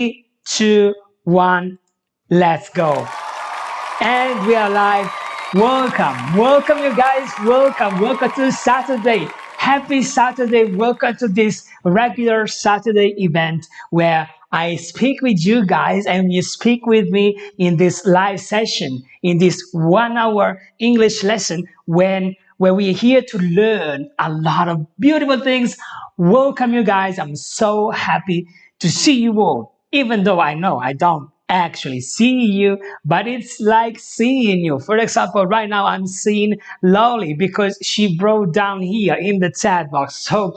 2, 1, let's go. And we are live. Welcome, you guys. Welcome to Saturday. Happy Saturday. Welcome to this regular Saturday event where I speak with you guys and you speak with me in this live session, in this 1 hour English lesson where we are here to learn a lot of beautiful things. Welcome, you guys. I'm so happy to see you all, even though I know I don't actually see you, but it's like seeing you. For example, right now I'm seeing Lolly because she wrote down here in the chat box. So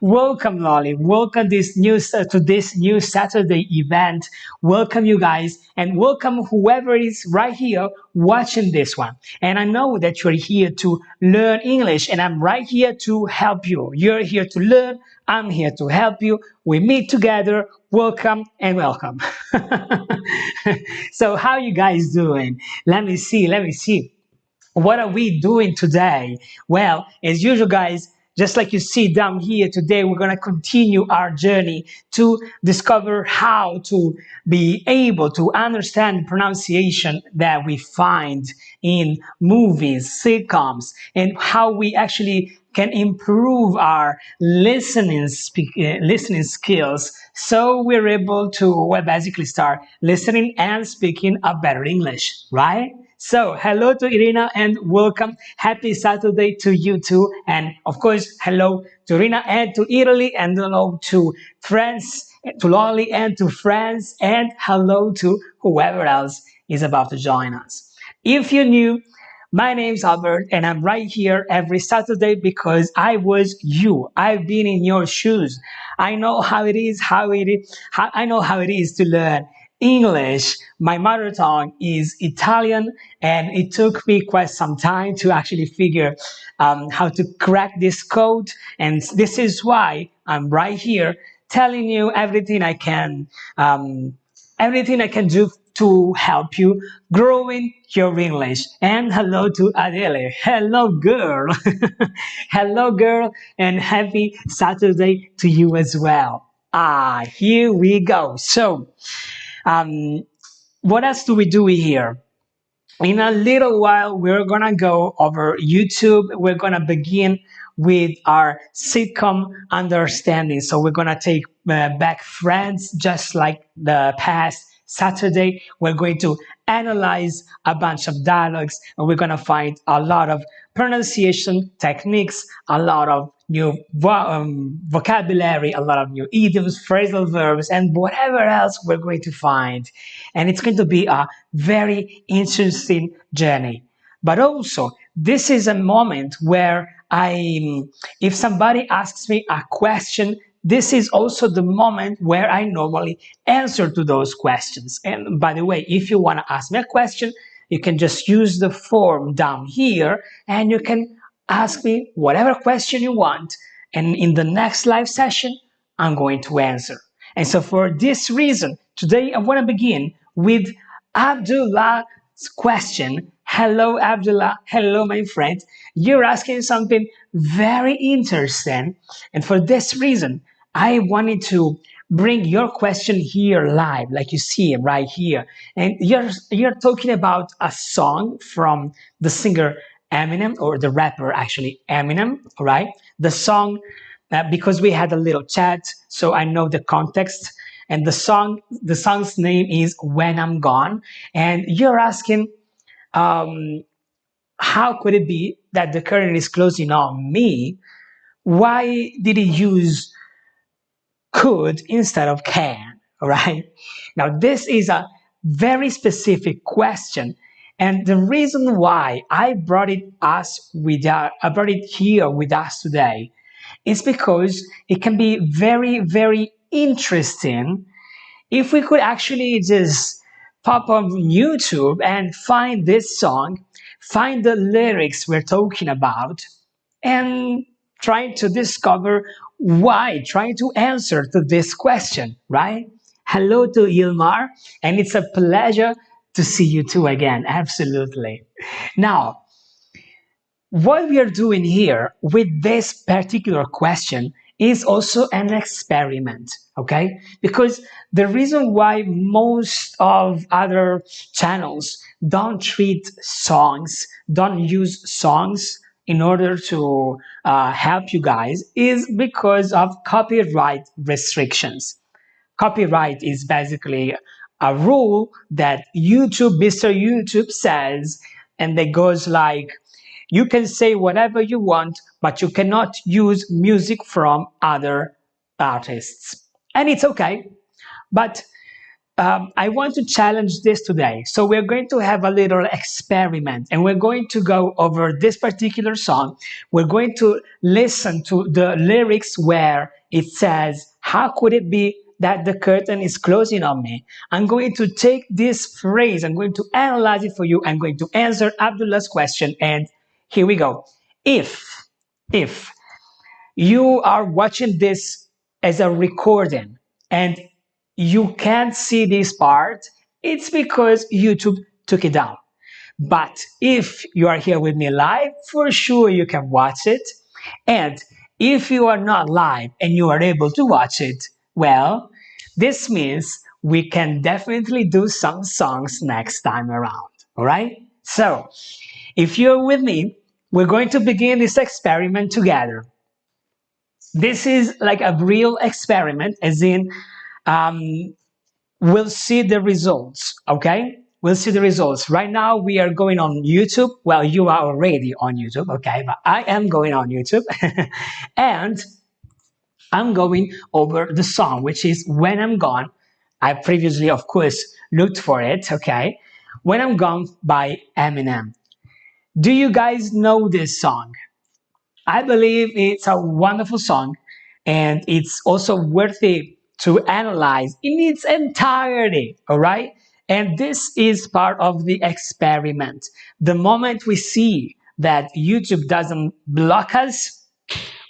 welcome, Lolly. Welcome to this new Saturday event. Welcome, you guys, and welcome whoever is right here watching this one. And I know that you're here to learn English, and I'm right here to help you. You're here to learn. I'm here to help you. We meet together. Welcome and welcome. So how you guys doing? Let me see. What are we doing today? Well, as usual, guys, just like you see down here today, we're going to continue our journey to discover how to be able to understand pronunciation that we find in movies, sitcoms, and how we actually can improve our listening skills so we're able to basically start listening and speaking a better English, right? So, hello to Irina and welcome. Happy Saturday to you too. And of course, hello to Irina and to Italy, and hello to France, to Lolly and to France, and hello to whoever else is about to join us. If you're new, my name's Albert, and I'm right here every Saturday because I was you. I've been in your shoes. I know I know how it is to learn English. My mother tongue is Italian, and it took me quite some time to actually figure how to crack this code. And this is why I'm right here telling you everything I can do to help you growing your English. And hello to Adele. Hello, girl. Hello, girl, and happy Saturday to you as well. Here we go. So, um, what else do we do here? In a little while, we're gonna go over YouTube. We're gonna begin with our sitcom understanding. So we're gonna take back Friends, just like the past Saturday. We're going to analyze a bunch of dialogues, and we're gonna find a lot of pronunciation techniques, a lot of new vocabulary, a lot of new idioms, phrasal verbs, and whatever else we're going to find. And it's going to be a very interesting journey. But also, this is a moment where if somebody asks me a question, this is also the moment where I normally answer to those questions. And by the way, if you want to ask me a question, you can just use the form down here and you can ask me whatever question you want. And in the next live session, I'm going to answer. And so for this reason, today I want to begin with Abdullah's question. Hello, Abdullah. Hello, my friend. You're asking something very interesting. And for this reason, I wanted to bring your question here live, like you see it right here. And you're talking about a song from the singer Eminem, or the rapper actually Eminem, right? The song, because we had a little chat, so I know the context. And the song's name is When I'm Gone. And you're asking, um, how could it be that the curtain is closing on me? Why did he use could instead of can? All right. Now, this is a very specific question. And the reason why I brought it here with us today is because it can be very, very interesting if we could actually just pop on YouTube and find this song, find the lyrics we're talking about, and trying to discover why, trying to answer to this question, right? Hello to Ilmar, and it's a pleasure to see you too again. Absolutely. Now, what we are doing here with this particular question is also an experiment, okay? Because the reason why most of other channels don't treat songs, don't use songs in order to help you guys is because of copyright restrictions. Copyright is basically a rule that Mr. YouTube says, and that goes like, you can say whatever you want, but you cannot use music from other artists. And it's okay, but I want to challenge this today. So we're going to have a little experiment and we're going to go over this particular song. We're going to listen to the lyrics where it says, how could it be that the curtain is closing on me? I'm going to take this phrase, I'm going to analyze it for you. I'm going to answer Abdullah's question. And here we go. If you are watching this as a recording and you can't see this part, it's because YouTube took it down. But if you are here with me live, for sure you can watch it. And if you are not live and you are able to watch it, well, this means we can definitely do some songs next time around. All right? So, if you're with me, we're going to begin this experiment together. This is like a real experiment, as in, we'll see the results, okay? We'll see the results. Right now, we are going on YouTube. Well, you are already on YouTube, okay? But I am going on YouTube. And I'm going over the song, which is When I'm Gone. I previously, of course, looked for it, okay? When I'm Gone by Eminem. Do you guys know this song? I believe it's a wonderful song and it's also worthy to analyze in its entirety, all right? And this is part of the experiment. The moment we see that YouTube doesn't block us,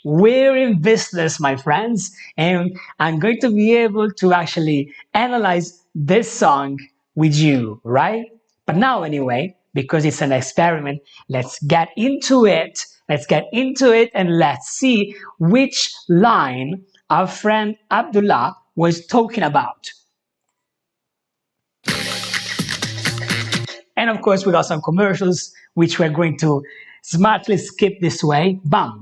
we're in business, my friends, and I'm going to be able to actually analyze this song with you, right? But now, anyway, because it's an experiment, let's get into it. Let's get into it and let's see which line our friend Abdullah was talking about. And of course, we got some commercials, which we're going to smartly skip this way. Bam!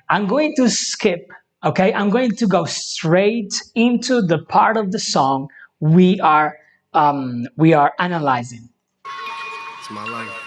I'm going to skip, okay? I'm going to go straight into the part of the song we are analyzing. It's my life.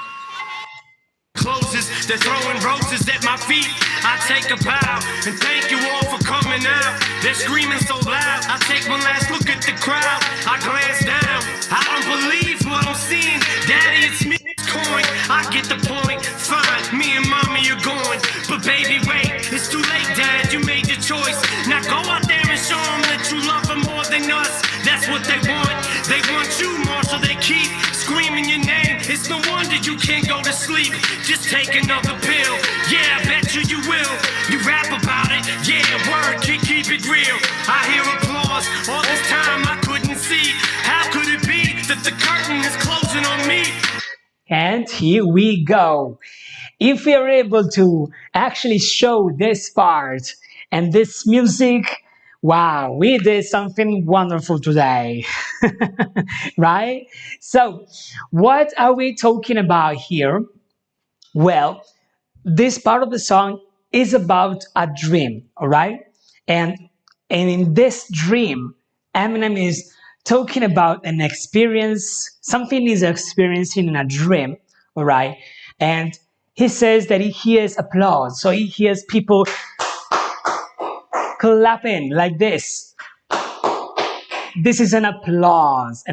Closes, they're throwing roses at my feet. I take a bow and thank you all for coming out. They're screaming so loud. I take one last look at the crowd. I glance down. I don't believe what I'm seeing. Daddy, it's me. Coin. I get the point. Fine, me and mommy are going. But baby, wait, it's too late, Dad. You made your choice. Now go out there and show them that you love them more than us. That's what they want. They want you more, so they keep screaming your name. It's no wonder you can't go to sleep. Just take another pill. Yeah, I bet you will. You rap about it. Yeah, word, keep it real. I hear applause. All this time I couldn't see. How could it be that the curtain is closing on me? And here we go. If we are able to actually show this part and this music, wow, we did something wonderful today. Right? So, what are we talking about here? Well, this part of the song is about a dream, all right? And in this dream, Eminem is talking about an experience, something he's experiencing in a dream, all right? And he says that he hears applause, so he hears people clapping like this. This is an applause,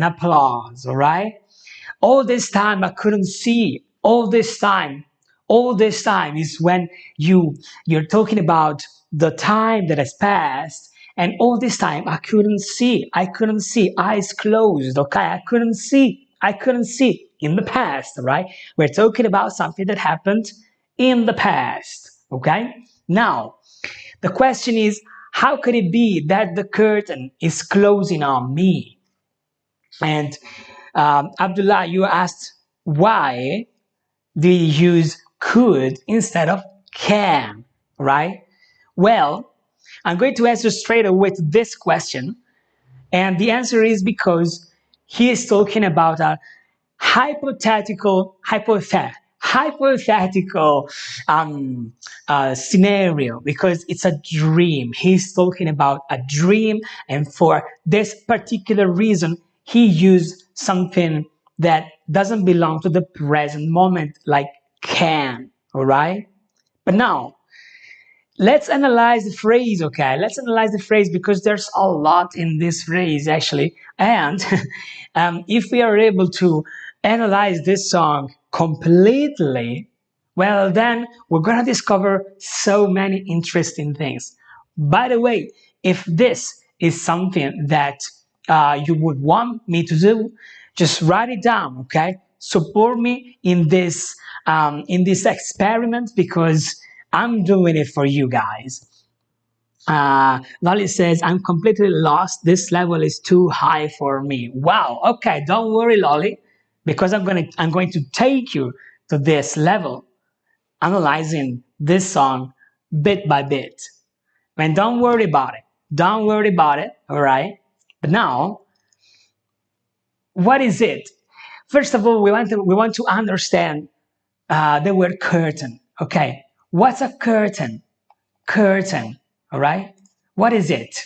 all right? All this time I couldn't see, all this time is when you're talking about the time that has passed, and all this time I couldn't see, eyes closed, okay? I couldn't see in the past, right? We're talking about something that happened in the past, okay? Now, the question is, how could it be that the curtain is closing on me? And Abdullah, you asked, why do you use could instead of can? right? Well, I'm going to answer straight away to this question. And the answer is because he is talking about a hypothetical scenario, because it's a dream. He's talking about a dream, and for this particular reason, he used something that doesn't belong to the present moment, like can. All right. But now let's analyze the phrase, okay? Let's analyze the phrase because there's a lot in this phrase actually. And if we are able to analyze this song completely, well, then we're gonna discover so many interesting things. By the way, if this is something that you would want me to do, just write it down, okay? Support me in this experiment because I'm doing it for you guys. Lolly says, I'm completely lost. This level is too high for me. Wow. Okay, don't worry, Lolly, because I'm going to take you to this level, analyzing this song bit by bit. And don't worry about it. Don't worry about it. All right. But now, what is it? First of all, we want to understand the word curtain. Okay. What's a curtain? Curtain. All right. What is it?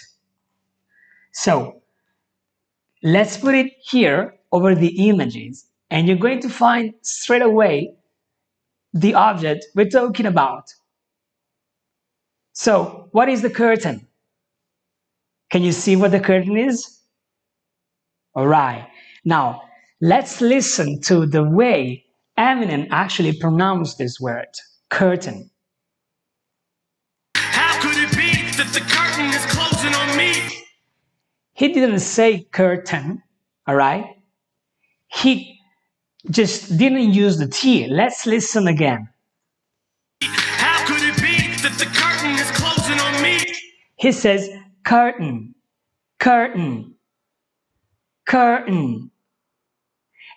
So let's put it here over the images, and you're going to find straight away the object we're talking about. So what is the curtain? Can you see what the curtain is? All right. Now let's listen to the way Eminem actually pronounced this word, curtain. How could it be that the curtain is closing on me? He didn't say curtain, all right? He just didn't use the T. Let's listen again. How could it be that the curtain is closing on me? He says curtain, curtain, curtain.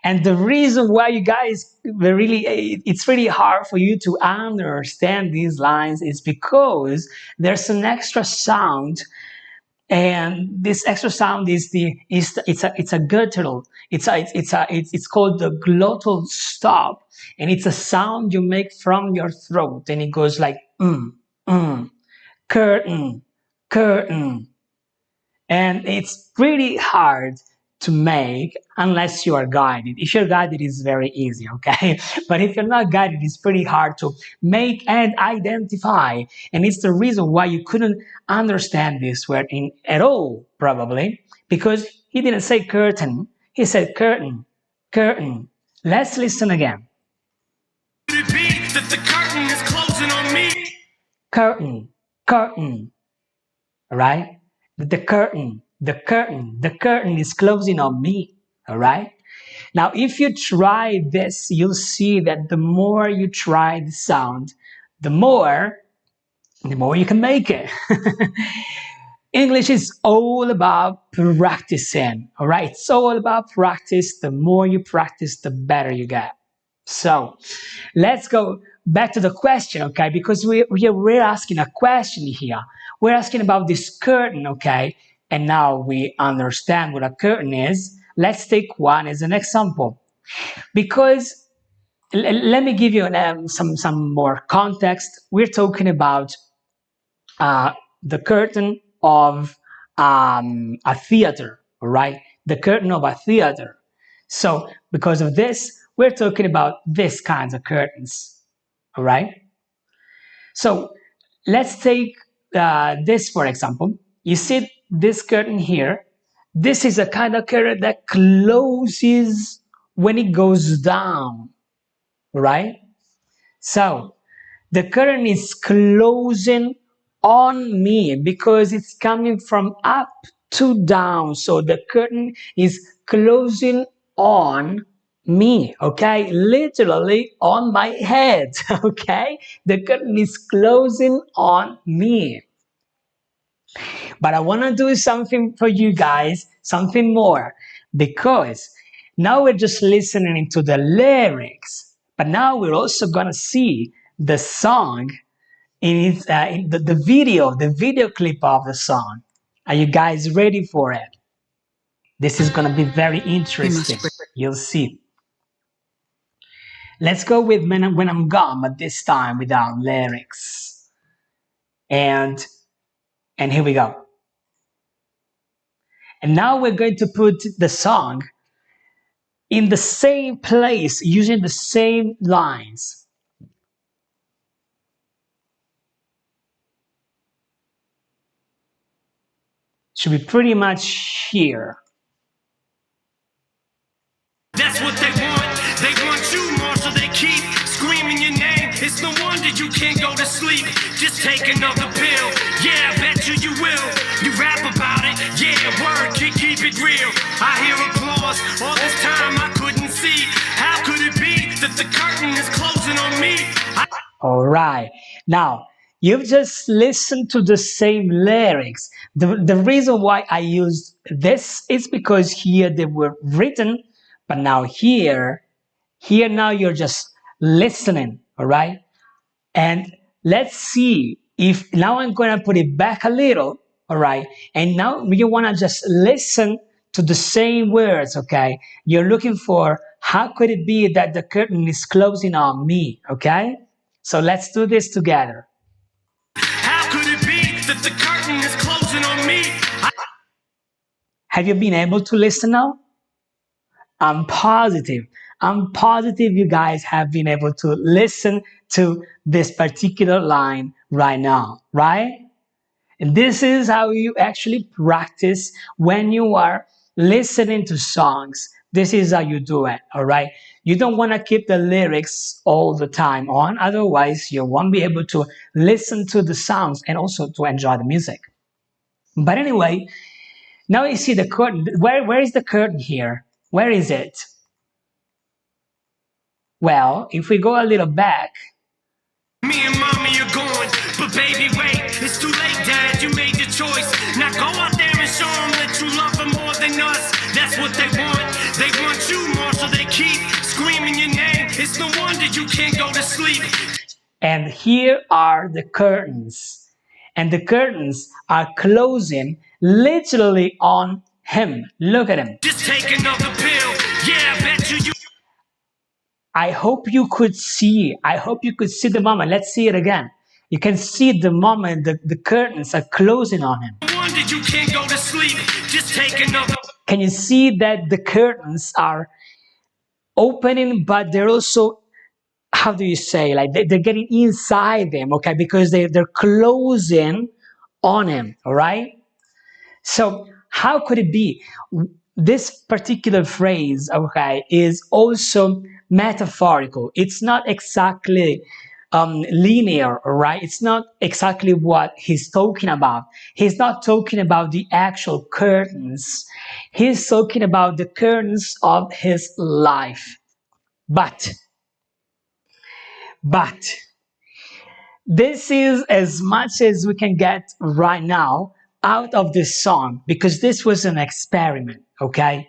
And the reason why you guys it's really hard for you to understand these lines is because there's an extra sound, and this extra sound is it's a guttural. It's called the glottal stop, and it's a sound you make from your throat, and it goes like curtain, curtain. And it's pretty hard to make unless you are guided. If you're guided, it's very easy, okay? But if you're not guided, it's pretty hard to make and identify. And it's the reason why you couldn't understand this word at all, probably, because he didn't say curtain, he said curtain, curtain. Let's listen again. Could it be that the curtain is closing on me? Curtain, curtain, all right? The curtain, the curtain, the curtain is closing on me, all right? Now, if you try this, you'll see that the more you try the sound, the more you can make it. English is all about practicing, all right? It's all about practice. The more you practice, the better you get. So let's go back to the question, okay? Because we're asking a question here. We're asking about this curtain, okay? And now we understand what a curtain is. Let's take one as an example. Because let me give you some more context. We're talking about the curtain of a theater, right? The curtain of a theater. So because of this, we're talking about this kinds of curtains, all right? So let's take this for example. You see this curtain here. This is a kind of curtain that closes when it goes down, right? So the curtain is closing on me because it's coming from up to down. So the curtain is closing on me, okay? Literally on my head, okay? The curtain is closing on me. But I want to do something for you guys, something more, because now we're just listening to the lyrics, but now we're also going to see the song in the video clip of the song. Are you guys ready for it? This is gonna be very We must interesting. break. You'll see. Let's go with when I'm gone, but this time without lyrics. And here we go. And now we're going to put the song in the same place using the same lines. Should be pretty much here. That's what they want. They want you more, so they keep screaming your name. It's no wonder you can't go to sleep. Just take another pill. Yeah, I bet you will. You rap about it. Yeah, word, keep it real. I hear applause. All this time I couldn't see. How could it be that the curtain is closing on me? All right. Now, you've just listened to the same lyrics. The reason why I used this is because here they were written, but now here now you're just listening, all right? And let's see if now I'm going to put it back a little, all right? And now you want to just listen to the same words, okay? You're looking for how could it be that the curtain is closing on me, okay? So let's do this together. How could it be that the curtain is closing on me? Have you been able to listen now? I'm positive. I'm positive you guys have been able to listen to this particular line right now, right? And this is how you actually practice when you are listening to songs. This is how you do it, all right? You don't want to keep the lyrics all the time on, otherwise, you won't be able to listen to the sounds and also to enjoy the music. But anyway, now you see the curtain. Where is the curtain here? Where is it? Well, if we go a little back, Me and mommy are going, but baby, wait, it's too late, Dad. You made your choice. Now go out there and show them that you love them more than us. That's what they want. They want you more, so they keep screaming your name. It's no wonder you can't go to sleep. and here are the curtains. And the curtains are closing literally on him. Look at him. Just take another pill. Yeah, I bet you. I hope you could see the moment. Let's see it again. You can see the moment the curtains are closing on him. No wonder you can't go to sleep. Just take another. Can you see that the curtains are opening, but they're also, how do you say, like they're getting inside them, okay? Because they're closing on him, all right? So how could it be? This particular phrase, okay, is also metaphorical. It's not exactly linear, right? It's not exactly what he's talking about. He's not talking about the actual curtains. He's talking about the curtains of his life. But this is as much as we can get right now out of this song because this was an experiment, okay?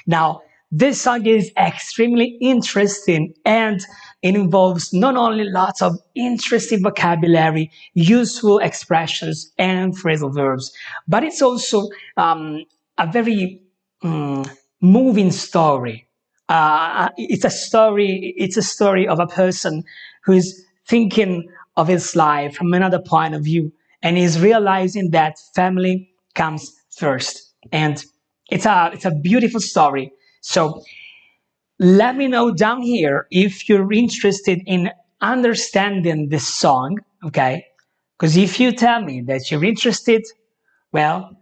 Now, this song is extremely interesting and it involves not only lots of interesting vocabulary, useful expressions, and phrasal verbs, but it's also a very moving story. It's a story of a person who's thinking of his life from another point of view and is realizing that family comes first. And it's a beautiful story. So let me know down here if you're interested in understanding this song, okay? Because if you tell me that you're interested, well,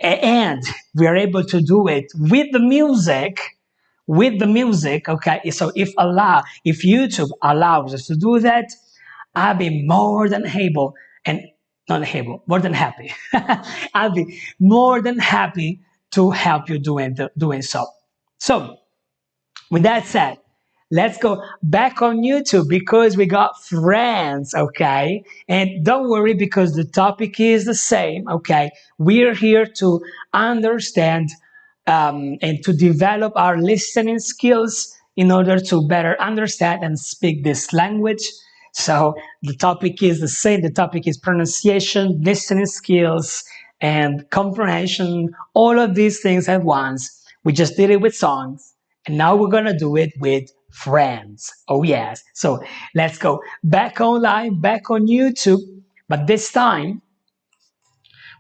and we are able to do it with the music, okay? So if YouTube allows us to do that, I'll be more than able and not able, more than happy. I'll be more than happy to help you doing so. So, with that said, let's go back on YouTube because we got friends, okay? And don't worry because the topic is the same, okay? We're here to understand and to develop our listening skills in order to better understand and speak this language. So the topic is the same. The topic is pronunciation, listening skills, and comprehension. All of these things at once. We just did it with songs, and now we're gonna do it with friends. Oh yes. So let's go back online, back on YouTube, but this time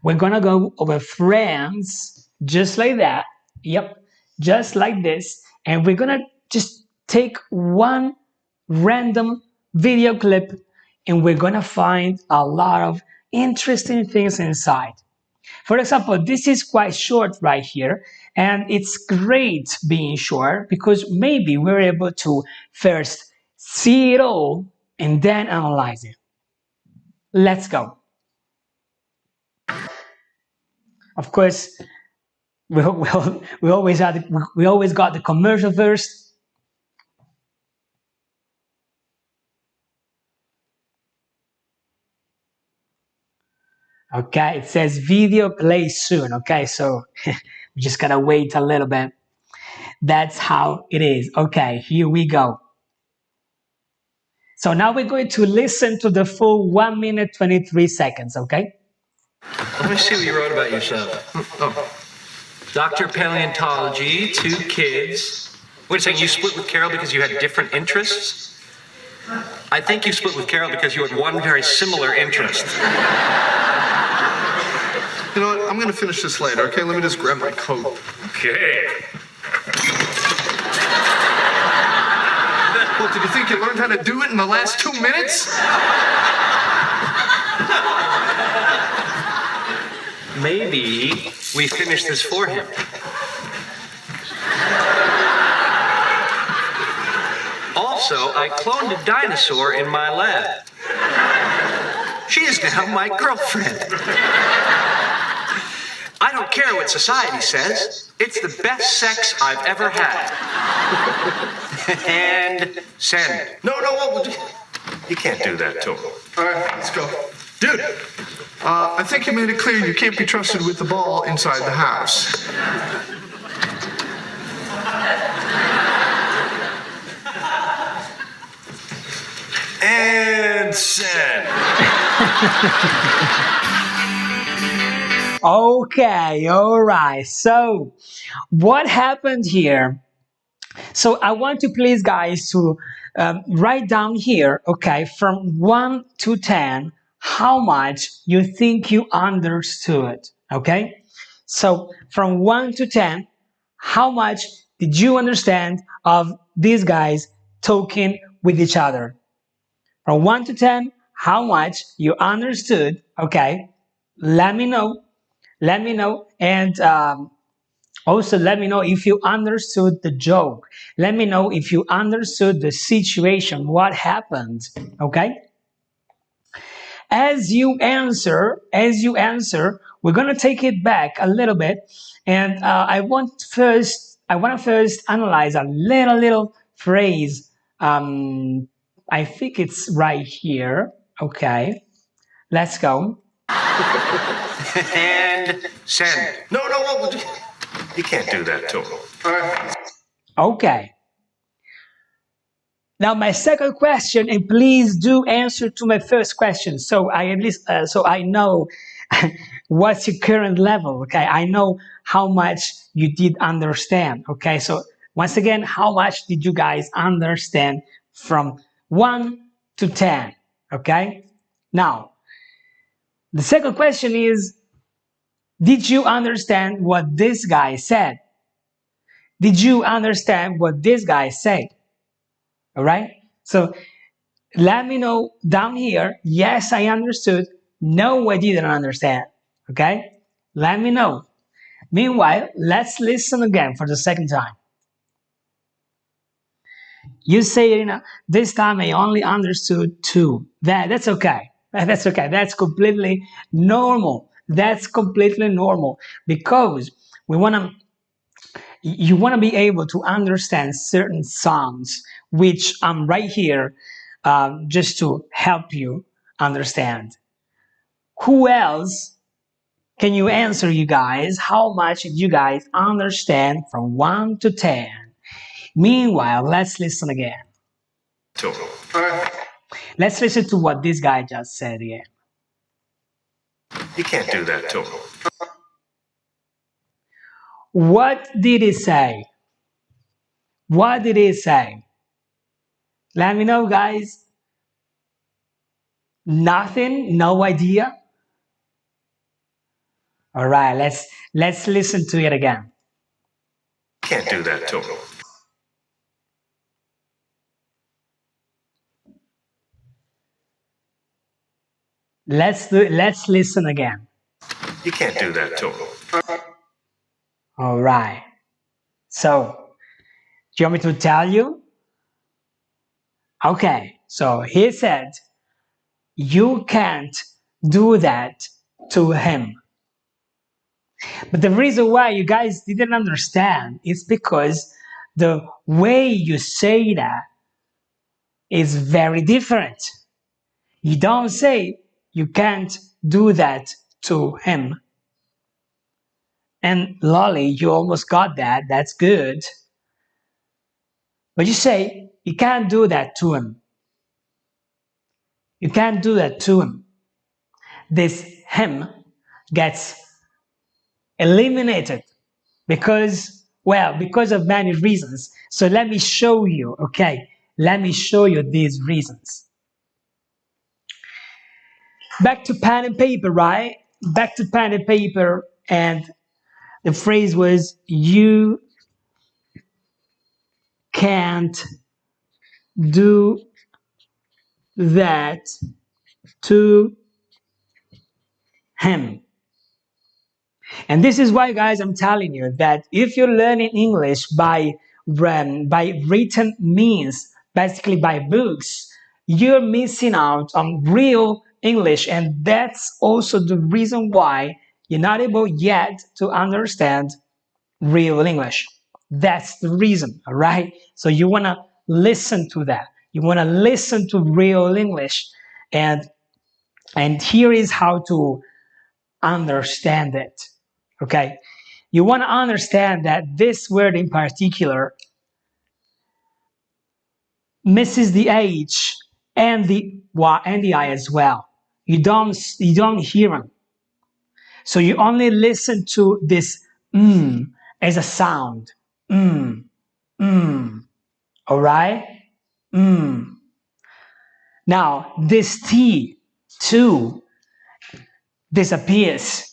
we're gonna go over friends just like that. Yep, just like this. And we're gonna just take one random video clip and we're gonna find a lot of interesting things inside. For example, this is quite short right here, and it's great being short because maybe we're able to first see it all and then analyze it. Let's go. Of course, we always got the commercial first. Okay, it says video play soon. Okay, so we just gotta wait a little bit. That's how it is. Okay, here we go. So now we're going to listen to the full 1 minute 23 seconds. Okay. Let me see what you wrote about yourself. Oh. Doctor of Paleontology, 2 kids. Wait a second, you split with Carol because you had different interests? I think you split with Carol because you had one very similar interest. You know what? I'm gonna finish this later, okay? Let me just grab my coat. Okay. Well, did you think you learned how to do it in the last 2 minutes? Maybe we finish this for him. Also, I cloned a dinosaur in my lab. She is now my girlfriend. I don't care what society says. It's the best sex I've ever had. And send. No, You can't do that to him. all right, let's go. Dude! I think you made it clear you can't be trusted with the ball inside the house. And send. Okay, all right. So, what happened here? So, I want to please guys to write down here, okay, from 1 to 10, how much you think you understood, okay? So, from 1 to 10, how much did you understand of these guys talking with each other? From 1 to 10, how much you understood, okay? Let me know. Let me know. And also let me know if you understood the joke. Let me know if you understood the situation, what happened, okay? As you answer, we're gonna take it back a little bit, and I want to first analyze a little phrase. I think it's right here. Okay, let's go. And send. No, you can't do that to him. All right. Okay. Now my second question, and please do answer to my first question, so I at least so I know what's your current level. Okay, I know how much you did understand. Okay, so once again, how much did you guys understand from 1 to 10? Okay, now the second question is, did you understand what this guy said? Did you understand what this guy said? All right. So let me know down here. Yes, I understood. No, I didn't understand. Okay. Let me know. Meanwhile, let's listen again for the second time. You say, this time I only understood 2. That's okay. That's okay. That's completely normal. That's completely normal because you want to be able to understand certain sounds, which I'm right here just to help you understand. Who else can you answer, you guys? How much did you guys understand from 1 to 10? Meanwhile, let's listen again. All right. Let's listen to what this guy just said here. You can't do that to him. What did he say? What did he say? Let me know, guys. Nothing? No idea? All right, let's listen to it again. You can't do that to him. Let's listen again. You can't do that to him. All right. So, do you want me to tell you? Okay. So he said, you can't do that to him. But the reason why you guys didn't understand is because the way you say that is very different. You don't say you can't do that to him. And Lolly, you almost got that. That's good. But you say you can't do that to him. You can't do that to him. This him gets eliminated because of many reasons. So let me show you, okay? Let me show you these reasons. Back to pen and paper, right? Back to pen and paper, and the phrase was, you can't do that to him. And this is why, guys, I'm telling you that if you're learning English by written means, basically by books, you're missing out on real English. And that's also the reason why you're not able yet to understand real English. That's the reason, all right? So you want to listen to that. You want to listen to real English. And here is how to understand it. Okay, you want to understand that this word in particular misses the H and the Y and the I as well. You don't hear them. So you only listen to this as a sound. All right. Now this T too disappears.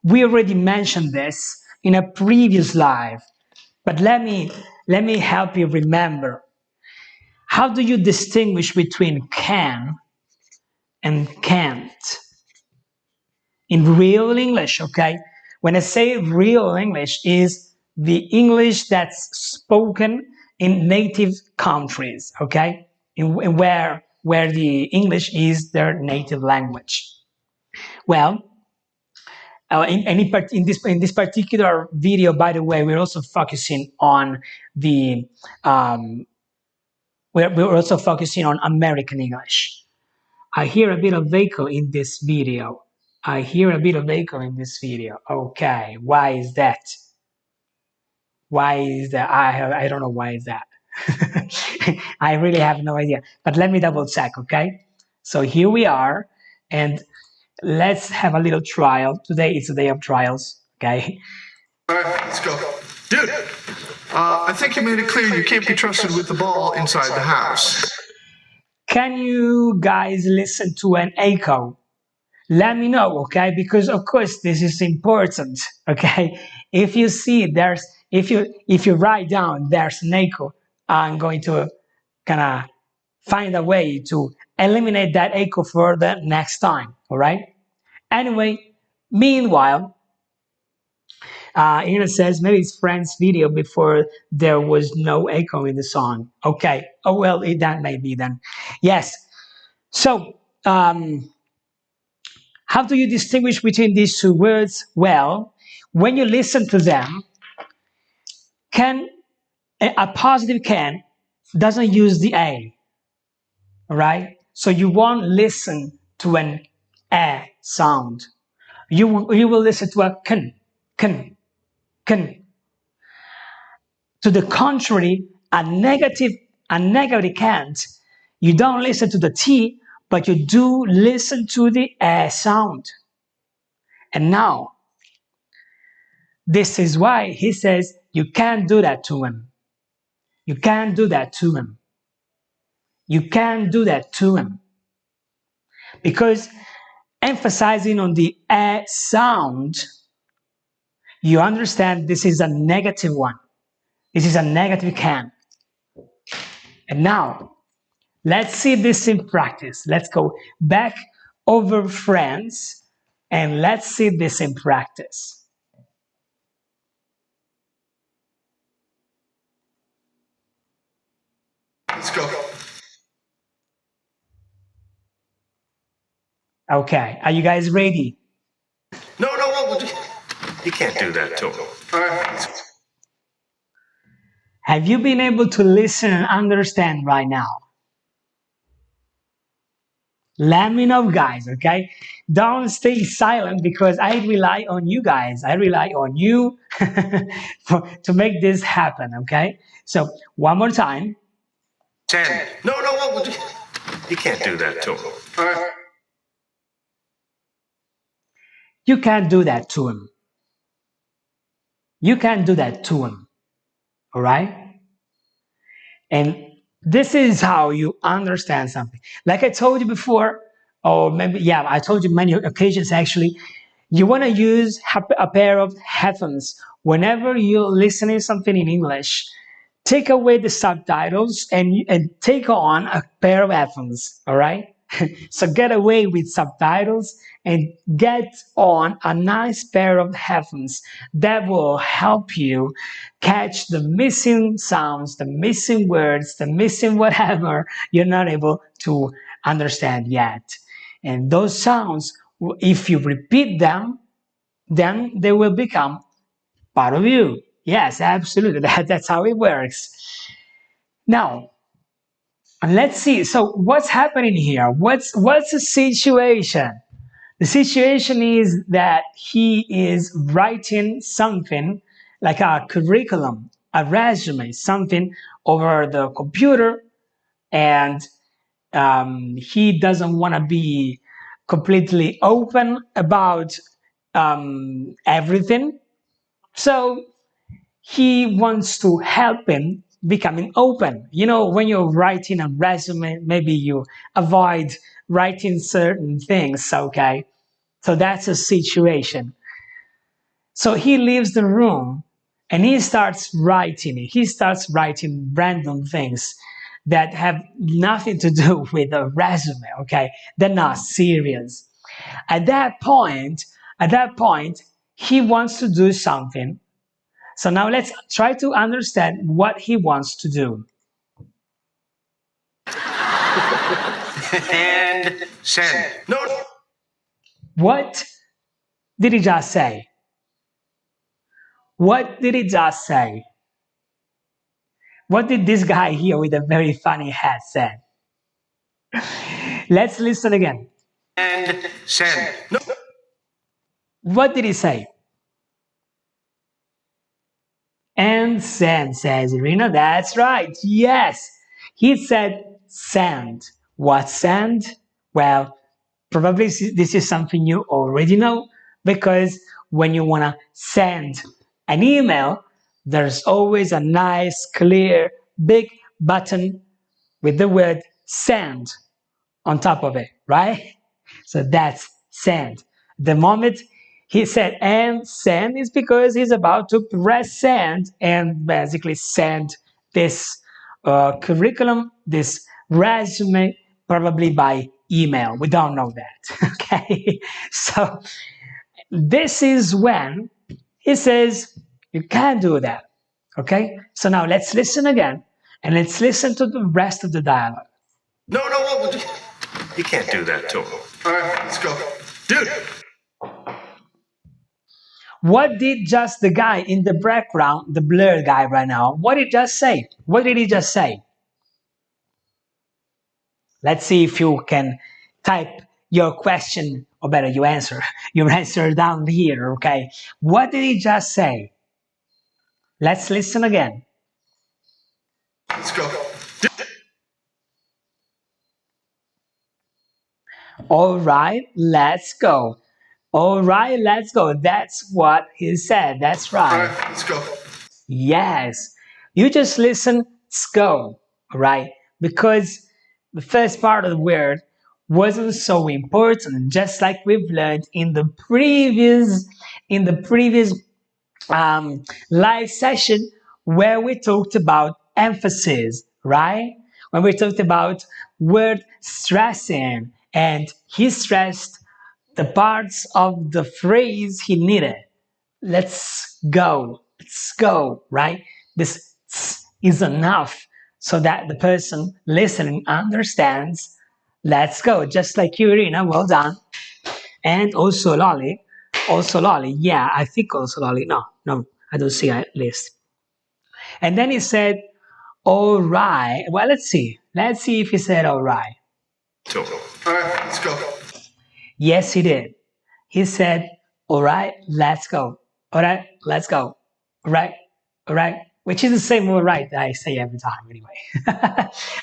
We already mentioned this in a previous live, but let me help you remember. How do you distinguish between can and can't? In real English, okay? When I say real English, is the English that's spoken in native countries, okay? In where the English is their native language. Well, in this particular video, by the way, we're also focusing on the we're also focusing on American English. I hear a bit of echo in this video. I hear a bit of echo in this video. Okay, why is that? Why is that? I don't know why is that. I really have no idea. But let me double check, okay? So here we are, and let's have a little trial. Today is a day of trials, okay? All right, let's go. Dude, I think you made it clear you can't be trusted with the ball inside the house. Can you guys listen to an echo? Let me know, okay? Because of course this is important, okay? If you see if you write down there's an echo, I'm going to kind of find a way to eliminate that echo for the next time, all right? Anyway, meanwhile, here it says maybe it's Friend's video before there was no echo in the song. Okay. Oh well, that may be then. Yes. So, how do you distinguish between these two words? Well, when you listen to them, a positive can doesn't use the a. All right. So you won't listen to an a sound. You will listen to a can. To the contrary, a negative can't You don't listen to the T, but you do listen to the sound. And now, this is why he says you can't do that to him. You can't do that to him. You can't do that to him. Because emphasizing on the sound, you understand this is a negative one. This is a negative can. And now, let's see this in practice. Let's go back over friends and let's see this in practice. Let's go. Okay, are you guys ready? No, what would you? You can't do that to him. All right. Have you been able to listen and understand right now? Let me know, guys, okay? Don't stay silent because I rely on you guys. I rely on you to make this happen, okay? So, one more time. Send. No, what would you? You can't do that to him. All right. You can't do that to him. You can't do that to him, all right? And this is how you understand something. Like I told you before, or maybe, yeah, I told you many occasions actually, you want to use a pair of headphones whenever you're listening something in English. Take away the subtitles and take on a pair of headphones, all right? So get away with subtitles and get on a nice pair of headphones that will help you catch the missing sounds, the missing words, the missing whatever you're not able to understand yet. And those sounds, if you repeat them, then they will become part of you. Yes, absolutely. That's how it works. Now, let's see. So what's happening here? What's the situation? The situation is that he is writing something like a curriculum, a resume, something over the computer, and he doesn't want to be completely open about everything. So he wants to help him becoming open. You know, when you're writing a resume, maybe you avoid writing certain things, okay? So that's a situation. So he leaves the room and he starts writing. He starts writing random things that have nothing to do with a resume, okay? They're not serious. At that point, he wants to do something. So now let's try to understand what he wants to do. And send. No. What did he just say? What did he just say? What did this guy here with a very funny hat say? Let's listen again. And send. No. What did he say? And send, says Irina. That's right. Yes. He said send. What send? Well, probably this is something you already know because when you want to send an email, there's always a nice, clear, big button with the word send on top of it, right? So that's send. The moment he said and send is because he's about to press send and basically send this curriculum, this resume, probably by email. We don't know that. Okay. So this is when he says, you can't do that. Okay. So now let's listen again and let's listen to the rest of the dialogue. No, what would you? You can't do that to him. All right, let's go. Dude. What did just the guy in the background, the blurred guy right now, what did he just say? What did he just say? Let's see if you can type your question, or better, your answer down here, okay? What did he just say? Let's listen again. Let's go. All right, let's go. All right, let's go. That's what he said. That's All right. right, let's go. Yes. You just listen, let's go. All right. Because the first part of the word wasn't so important, just like we've learned in the previous live session where we talked about emphasis, right? When we talked about word stressing, and he stressed the parts of the phrase he needed. Let's go, right? This is enough so that the person listening understands. Let's go, just like you, Irina. Well done. And also Lolly. Yeah, I think also Lolly. No, no, I don't see a list. And then he said, "All right." Well, let's see. Let's see if he said "all right." So, all right, let's go. Yes, he did. He said, "All right, let's go. All right, let's go. All right, all right." Which is the same "all right" that I say every time anyway.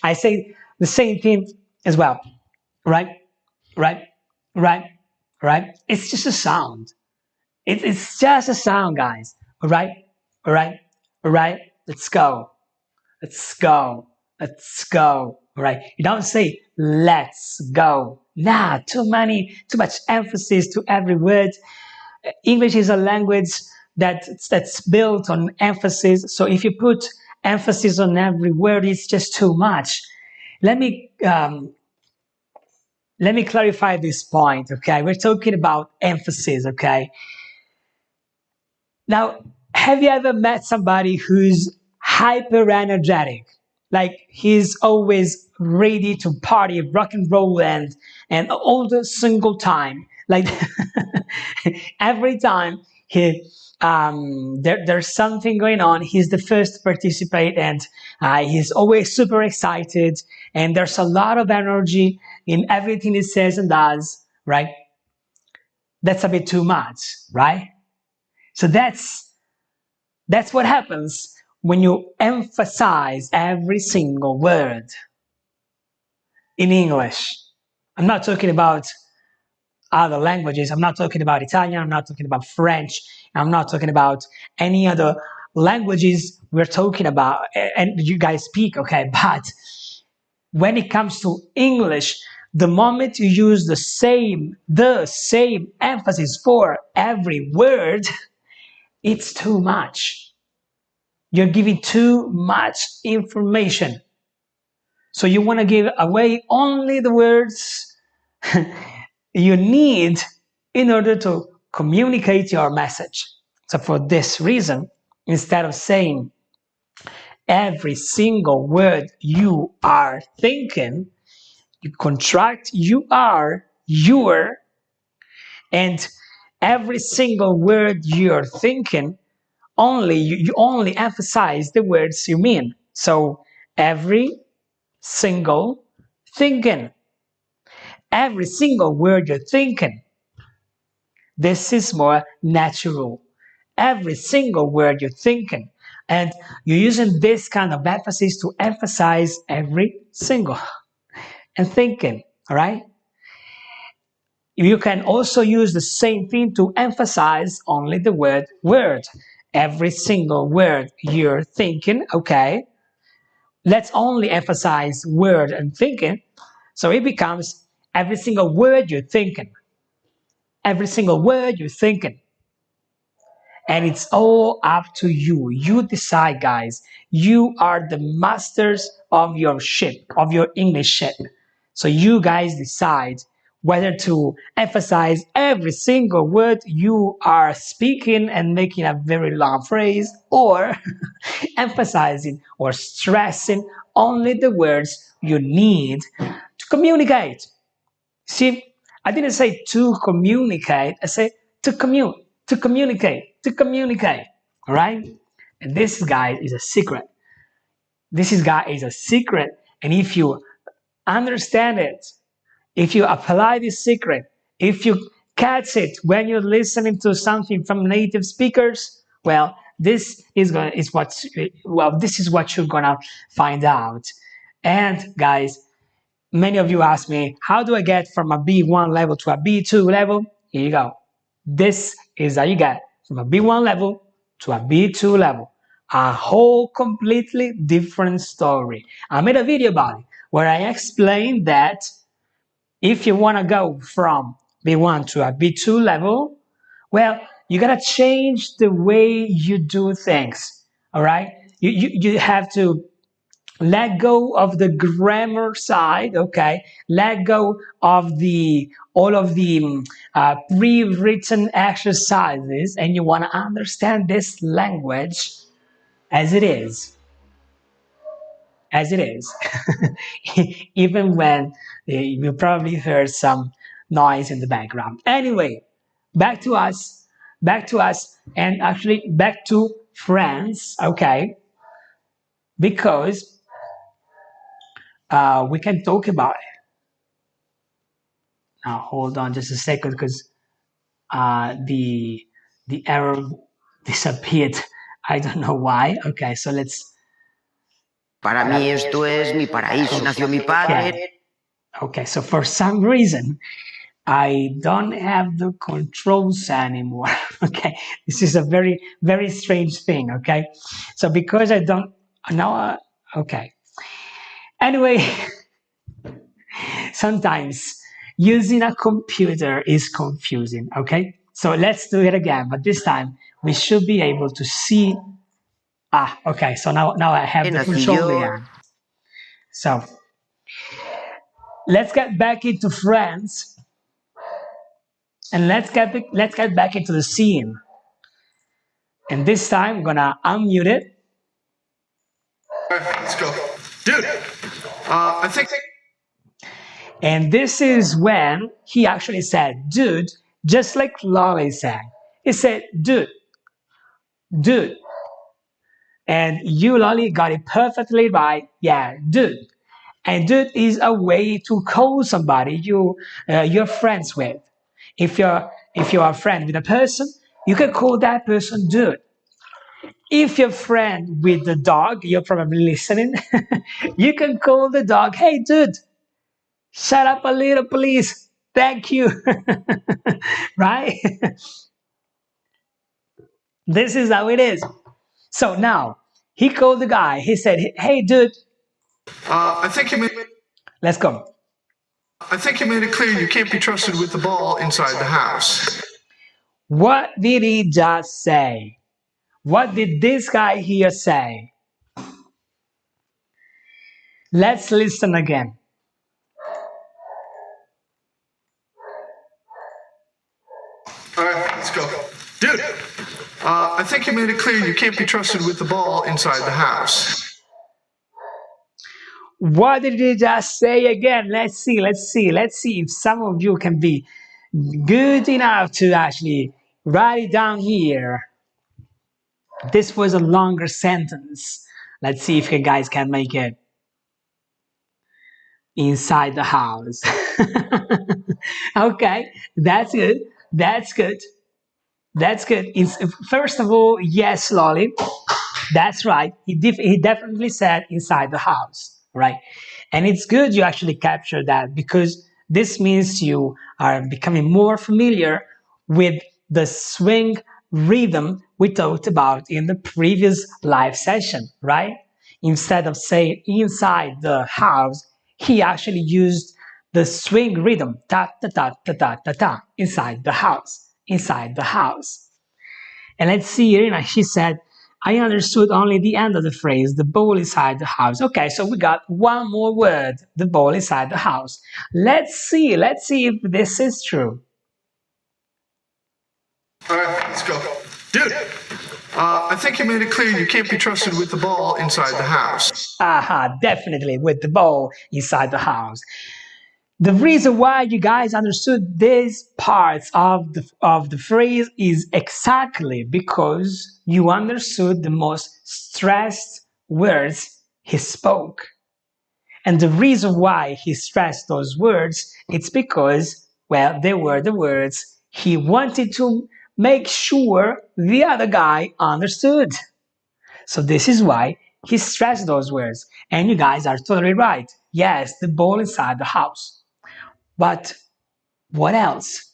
I say the same thing as well. Right, right, right, right. It's just a sound. It's just a sound, guys. All right, all right, all right. Let's go. Let's go. Let's go. All right. You don't say let's go. Nah, too much emphasis to every word. English is a language that's built on emphasis. So if you put emphasis on every word, it's just too much. Let me um, let me clarify this point. Okay, we're talking about emphasis. Okay, now, have you ever met somebody who's hyper energetic? Like he's always ready to party, rock and roll, and all the single time. Like every time there's something going on, he's the first to participate, and he's always super excited. And there's a lot of energy in everything he says and does. Right? That's a bit too much, right? So that's what happens when you emphasize every single word in English. I'm not talking about other languages. I'm not talking about Italian. I'm not talking about French. I'm not talking about any other languages we're talking about and you guys speak, okay? But when it comes to English, the moment you use the same emphasis for every word, it's too much. You're giving too much information. So you want to give away only the words you need in order to communicate your message. So for this reason, instead of saying every single word you are thinking, you contract your, and every single word you're thinking, you only emphasize the words you mean. So every single thinking. Every single word you're thinking. This is more natural. Every single word you're thinking. And you're using this kind of emphasis to emphasize every single and thinking. All right? You can also use the same thing to emphasize only the word. Every single word you're thinking, okay? Let's only emphasize word and thinking. So it becomes every single word you're thinking. Every single word you're thinking. And it's all up to you. You decide, guys. You are the masters of your ship, of your English ship. So you guys decide whether to emphasize every single word you are speaking and making a very long phrase, or emphasizing or stressing only the words you need to communicate. See, I didn't say to communicate, I said to communicate. All right? And this guy is a secret. And if you understand it, if you apply this secret, if you catch it when you're listening to something from native speakers, well, this is what you're gonna find out. And guys, Many of you ask me, how do I get from a B1 level to a B2 level? Here you go. This is how you get from a B1 level to a B2 level. A whole completely different story. I made a video about it where I explained that if you want to go from B1 to a B2 level, well, you gotta change the way you do things. All right, you have to let go of the grammar side, okay, let go of the all of the pre-written exercises, and you want to understand this language as it is, as it is. Even when you probably heard some noise in the background. Anyway, back to us, and actually back to France, okay, because we can talk about it. Now, hold on just a second, because the error disappeared. I don't know why. Okay, so let's. Para mí esto es mi paraíso. Nació mi padre. Okay, so for some reason, I don't have the controls anymore. Okay, this is a very, very strange thing. Okay, so because I don't now, okay. Anyway, sometimes using a computer is confusing. Okay, so let's do it again, but this time we should be able to see. Ah, okay, so now I have the control again. So let's get back into France, and let's get back into the scene. And this time I'm gonna unmute it. All right, let's go. Dude, I think. And this is when he actually said, dude, just like Lolly said. He said, dude, dude. And you, Lolly, got it perfectly right. Yeah, dude. And dude is a way to call somebody you're friends with. If you're a friend with a person, you can call that person dude. If you're friend with the dog, you're probably listening. You can call the dog, hey dude, shut up a little, please. Thank you. Right? This is how it is. So now he called the guy. He said, hey dude. I think you made. Let's go. I think you made it clear you can't be trusted with the ball inside the house. What did he just say? What did this guy here say? Let's listen again. All right, let's go. Dude, I think you made it clear you can't be trusted with the ball inside the house. What did he just say again? Let's see if some of you can be good enough to actually write it down here. This was a longer sentence. Let's see if you guys can make it. Inside the house. Okay, that's good. That's good. That's good. First of all, yes, Lolly. That's right. He definitely said inside the house, right? And it's good you actually capture that, because this means you are becoming more familiar with the swing rhythm we talked about in the previous live session, right? Instead of saying inside the house, he actually used the swing rhythm, ta ta ta ta ta ta ta, inside the house, inside the house. And let's see, Irina, she said, I understood only the end of the phrase, the ball inside the house. Okay, so we got one more word, the ball inside the house. Let's see if this is true. All right, let's go. Dude, I think you made it clear you can't be trusted with the ball inside the house. Aha, definitely with the ball inside the house. The reason why you guys understood these parts of the phrase is exactly because you understood the most stressed words he spoke. And the reason why he stressed those words, it's because, well, they were the words he wanted to make sure the other guy understood. So this is why He stressed those words. And you guys are totally right. Yes, the ball inside the house. But what else?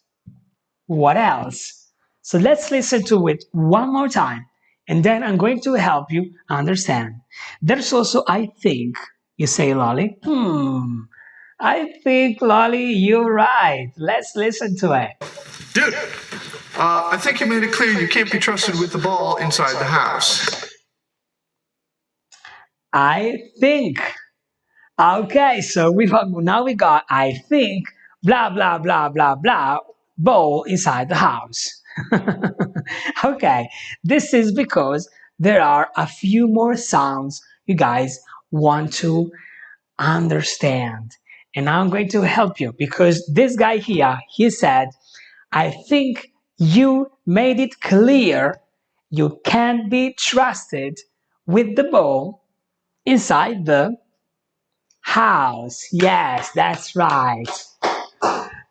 What else? So let's listen to it one more time. And then I'm going to help you understand. There's also, I think, you say, Lolly. I think, Lolly, you're right. Let's listen to it. Dude, I think you made it clear you can't be trusted with the ball inside the house. I think. Okay, so now we got I think blah blah blah blah blah ball inside the house. Okay, this is because there are a few more sounds you guys want to understand. And I'm going to help you because this guy here, he said, I think you made it clear you can't be trusted with the ball inside the house. Yes, that's right.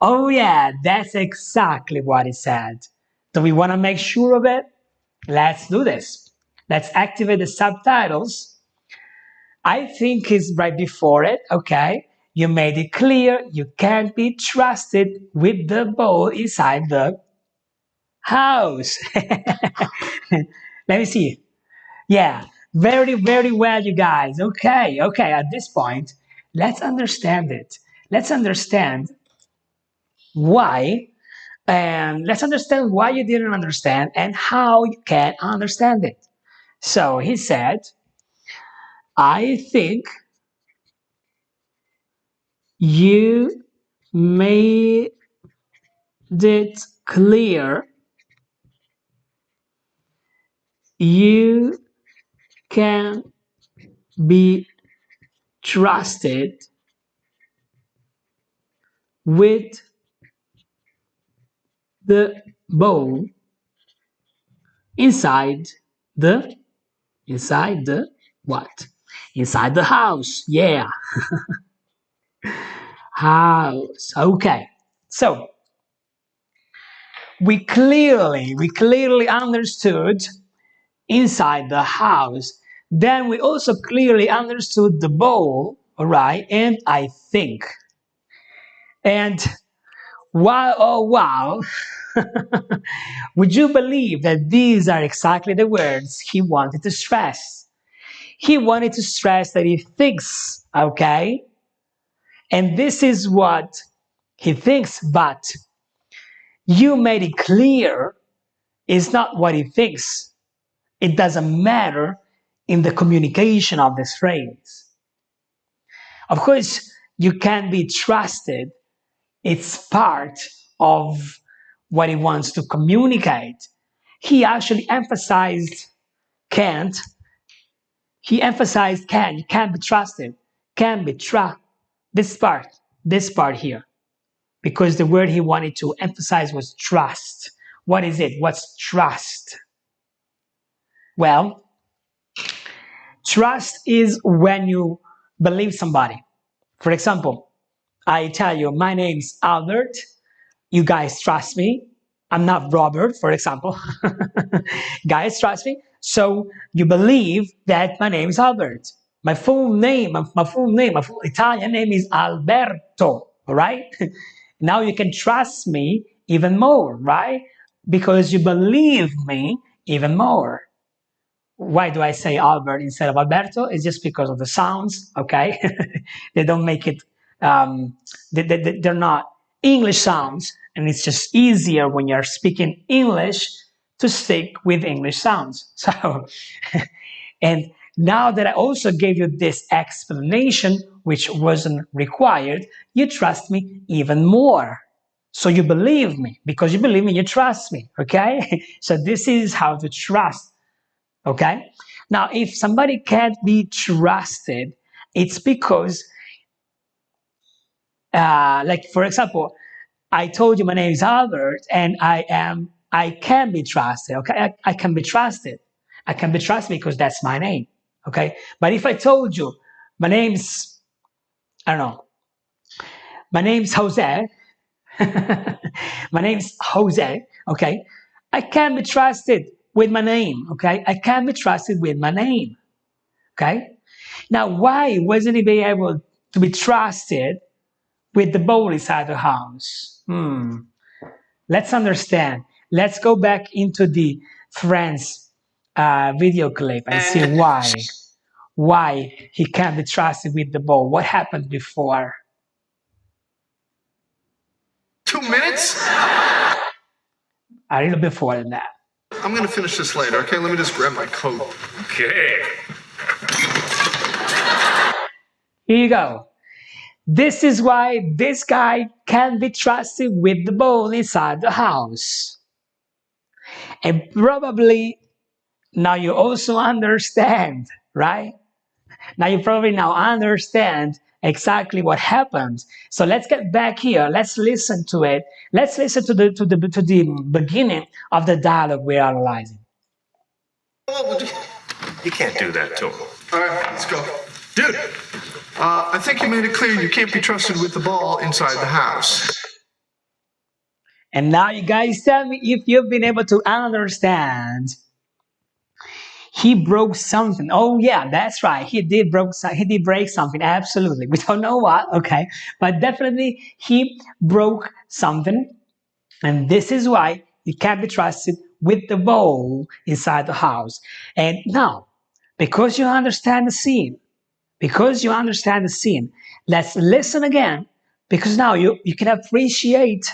Oh, yeah, that's exactly what it said. Do we want to make sure of it? Let's do this. Let's activate the subtitles. I think is right before it, okay? You made it clear you can't be trusted with the ball inside the house. Let me see. Yeah, very, very well, you guys. Okay, okay, at this point, let's understand it. Let's understand why, and let's understand why you didn't understand and how you can understand it. So he said, I think you made it clear you can be trusted with the ball inside the inside the what? Inside the house. Yeah, house. Okay. So we clearly understood inside the house. Then we also clearly understood the ball, all right? And I think. And wow, oh wow. Would you believe that these are exactly the words he wanted to stress? He wanted to stress that he thinks, okay? And this is what he thinks, but you made it clear it's not what he thinks. It doesn't matter in the communication of this phrase. Of course, you can be trusted. It's part of what he wants to communicate. He actually emphasized can't. He emphasized can. You can't be trusted. Can be trust. This part here. Because the word he wanted to emphasize was trust. What is it? What's trust? Well, trust is when you believe somebody. For example, I tell you, my name's Albert. You guys trust me. I'm not Robert, for example. Guys trust me. So you believe that my name is Albert. My full Italian name is Alberto. All right. Now you can trust me even more, right? Because you believe me even more. Why do I say Albert instead of Alberto? It's just because of the sounds, okay? They don't make it, they're not English sounds, and it's just easier when you're speaking English to stick with English sounds. So, and now that I also gave you this explanation, which wasn't required, you trust me even more. So you believe me. Because you believe me, you trust me, okay? So this is how to trust. Okay. Now, if somebody can't be trusted, it's because, like for example, I told you my name is Albert, and I can be trusted. Okay, I can be trusted. I can be trusted because that's my name. Okay, but if I told you my name's, I don't know, my name's Jose. My name's Jose. Okay, I can be trusted with my name. Okay, I can be trusted with my name. Okay. Now, why wasn't he being able to be trusted with the ball inside the house? Let's understand. Let's go back into the Friends video clip and see why he can't be trusted with the ball. What happened before? 2 minutes? A little before than that. I'm gonna finish this later, okay? Let me just grab my coat. Okay. Here you go. This is why this guy can't be trusted with the ball inside the house. And probably now you also understand, right? Now you probably now understand exactly what happened. So let's get back here. Let's listen to it. Let's listen to the beginning of the dialogue we're analyzing. You can't do that to him. All right, let's go. Dude, I think you made it clear you can't be trusted with the ball inside the house. And now you guys tell me if you've been able to understand. He broke something. Oh yeah, that's right. He did break something. Absolutely. We don't know what, okay? But definitely he broke something. And this is why you can't be trusted with the ball inside the house. And now, because you understand the scene, let's listen again. Because now you can appreciate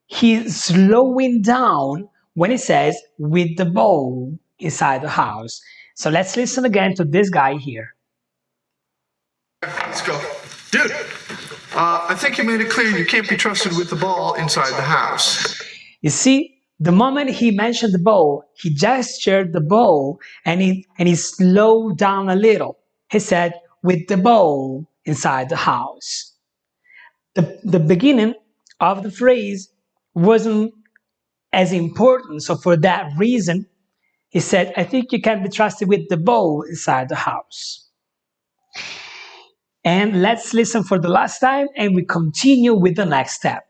he's slowing down when he says with the ball inside the house. So let's listen again to this guy here. Let's go. Dude, I think you made it clear you can't be trusted with the ball inside the house. You see, the moment he mentioned the ball, he gestured the ball and he slowed down a little. He said, with the ball inside the house. The beginning of the phrase wasn't as important. So for that reason, he said, I think you can be trusted with the ball inside the house. And let's listen for the last time and we continue with the next step.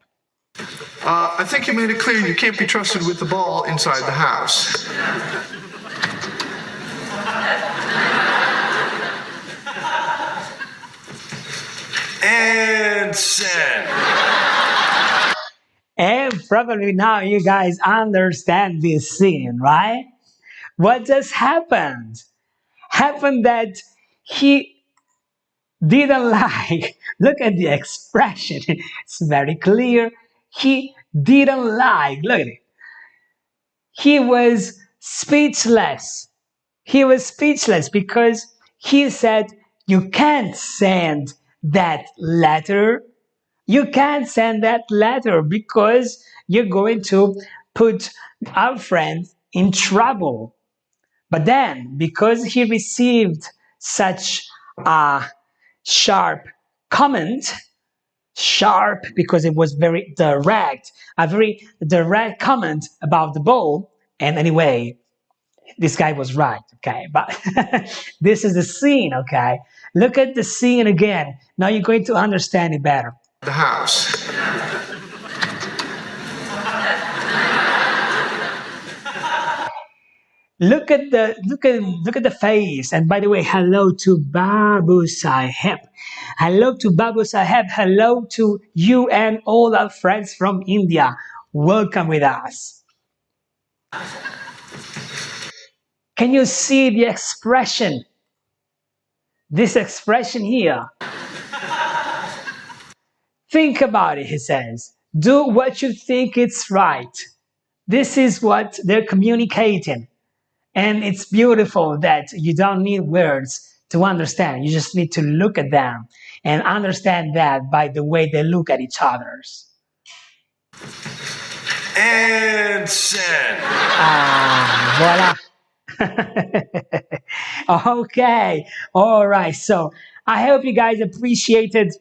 I think you made it clear you can't be trusted with the ball inside the house. And send. And probably now you guys understand this scene, right? What just happened? Happened that he didn't like, look at the expression, it's very clear. He didn't like, look at it. He was speechless. He was speechless because he said, you can't send that letter. You can't send that letter because you're going to put our friend in trouble. But then, because he received such a sharp comment, sharp because it was very direct, a very direct comment about the ball, and anyway, this guy was right, okay? But this is the scene, okay? Look at the scene again. Now you're going to understand it better. The house. Look at the face. And by the way, hello to Babu Saheb. Hello to Babu Saheb. Hello to you and all our friends from India. Welcome with us. Can you see the expression? This expression here. Think about it, he says. Do what you think is right. This is what they're communicating. And it's beautiful that you don't need words to understand. You just need to look at them and understand that by the way they look at each other. And send. Voila. Okay. All right. So I hope you guys appreciated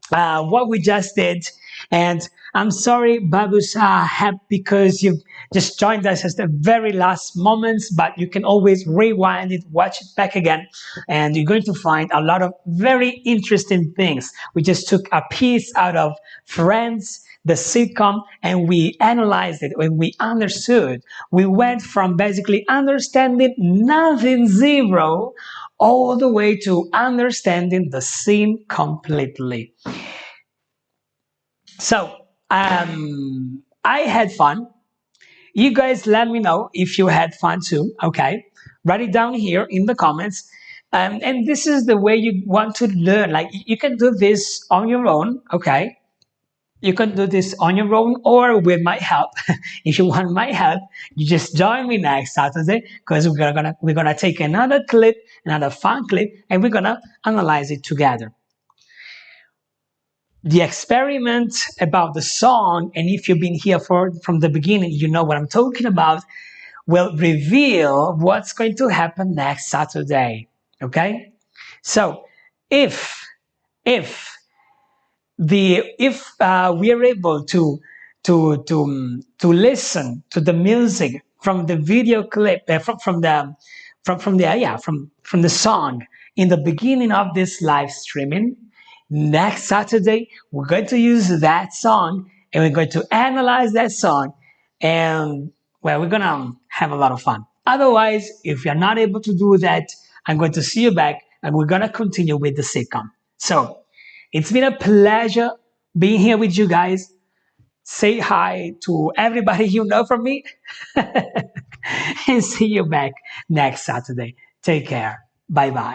what we just did. And I'm sorry, Babu Sahab, because you've just joined us at the very last moments, but you can always rewind it, watch it back again, and you're going to find a lot of very interesting things. We just took a piece out of Friends, the sitcom, and we analyzed it and we understood. We went from basically understanding nothing, zero, all the way to understanding the scene completely. So, I had fun. You guys let me know if you had fun too, okay? Write it down here in the comments. And this is the way you want to learn. Like you can do this on your own, okay? You can do this on your own or with my help. If you want my help, you just join me next Saturday because we're gonna take another clip, another fun clip, and we're gonna analyze it together. The experiment about the song, and if you've been here from the beginning, you know what I'm talking about, will reveal what's going to happen next Saturday. Okay? So if if we are able to listen to the music from the video clip from the yeah from the song in the beginning of this live streaming, next Saturday we're going to use that song and we're going to analyze that song, and well, we're gonna have a lot of fun. Otherwise, if you're not able to do that, I'm going to see you back and we're gonna continue with the sitcom. So it's been a pleasure being here with you guys. Say hi to everybody you know from me and see you back next Saturday. Take care. Bye bye.